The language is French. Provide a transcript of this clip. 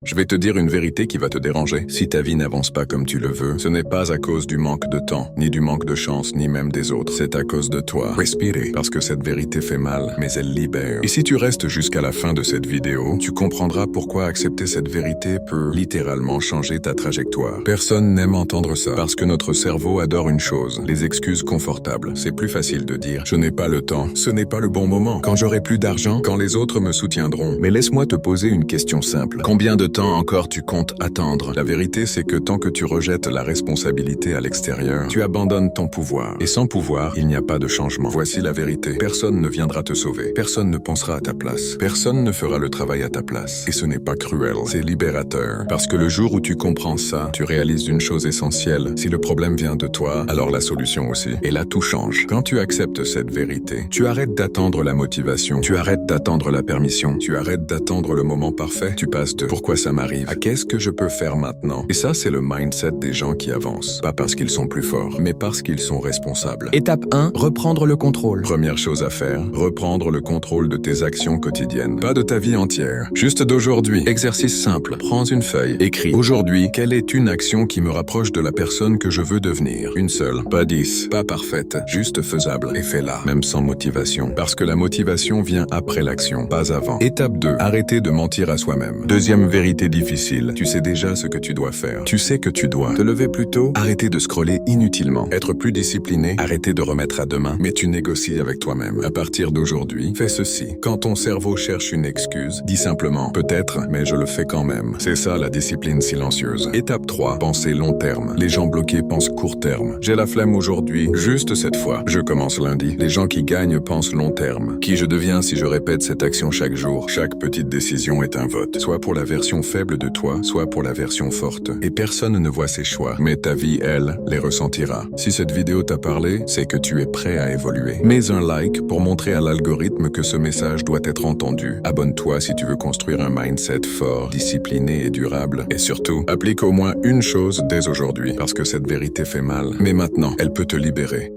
Je vais te dire une vérité qui va te déranger. Si ta vie n'avance pas comme tu le veux, ce n'est pas à cause du manque de temps, ni du manque de chance, ni même des autres. C'est à cause de toi. Respire, parce que cette vérité fait mal, mais elle libère. Et si tu restes jusqu'à la fin de cette vidéo, tu comprendras pourquoi accepter cette vérité peut littéralement changer ta trajectoire. Personne n'aime entendre ça, parce que notre cerveau adore une chose, les excuses confortables. C'est plus facile de dire « je n'ai pas le temps »,« ce n'est pas le bon moment »,« quand j'aurai plus d'argent »,« quand les autres me soutiendront ». Mais laisse-moi te poser une question simple. Combien de temps encore tu comptes attendre? La vérité, c'est que tant que tu rejettes la responsabilité à l'extérieur, tu abandonnes ton pouvoir. Et sans pouvoir, il n'y a pas de changement. Voici la vérité. Personne ne viendra te sauver. Personne ne pensera à ta place. Personne ne fera le travail à ta place. Et ce n'est pas cruel, c'est libérateur. Parce que le jour où tu comprends ça, tu réalises une chose essentielle. Si le problème vient de toi, alors la solution aussi. Et là, tout change. Quand tu acceptes cette vérité, tu arrêtes d'attendre la motivation. Tu arrêtes d'attendre la permission. Tu arrêtes d'attendre le moment parfait. Tu passes de « pourquoi ça m'arrive » à « qu'est-ce que je peux faire maintenant ?» Et ça, c'est le mindset des gens qui avancent. Pas parce qu'ils sont plus forts, mais parce qu'ils sont responsables. Étape 1, reprendre le contrôle. Première chose à faire, reprendre le contrôle de tes actions quotidiennes. Pas de ta vie entière, juste d'aujourd'hui. Exercice simple, prends une feuille, écris. Aujourd'hui, quelle est une action qui me rapproche de la personne que je veux devenir? Une seule, pas 10, pas parfaite, juste faisable. Et fais-la, même sans motivation. Parce que la motivation vient après l'action, pas avant. Étape 2, arrêter de mentir à soi-même. Deuxième vérité difficile, tu sais déjà ce que tu dois faire. Tu sais que tu dois te lever plus tôt, arrêter de scroller inutilement, être plus discipliné, arrêter de remettre à demain, mais tu négocies avec toi-même. À partir d'aujourd'hui, fais ceci. Quand ton cerveau cherche une excuse, dis simplement « peut-être, mais je le fais quand même ». C'est ça la discipline silencieuse. Étape 3, penser long terme. Les gens bloqués pensent court terme. J'ai la flemme aujourd'hui, juste cette fois. Je commence lundi. Les gens qui gagnent pensent long terme. Qui je deviens si je répète cette action chaque jour? Chaque petite décision est un vote. Soit pour la version faible de toi, soit pour la version forte. Et personne ne voit ces choix, mais ta vie, elle, les ressentira. Si cette vidéo t'a parlé, c'est que tu es prêt à évoluer. Mets un like pour montrer à l'algorithme que ce message doit être entendu. Abonne-toi si tu veux construire un mindset fort, discipliné et durable. Et surtout, applique au moins une chose dès aujourd'hui, parce que cette vérité fait mal. Mais maintenant, elle peut te libérer.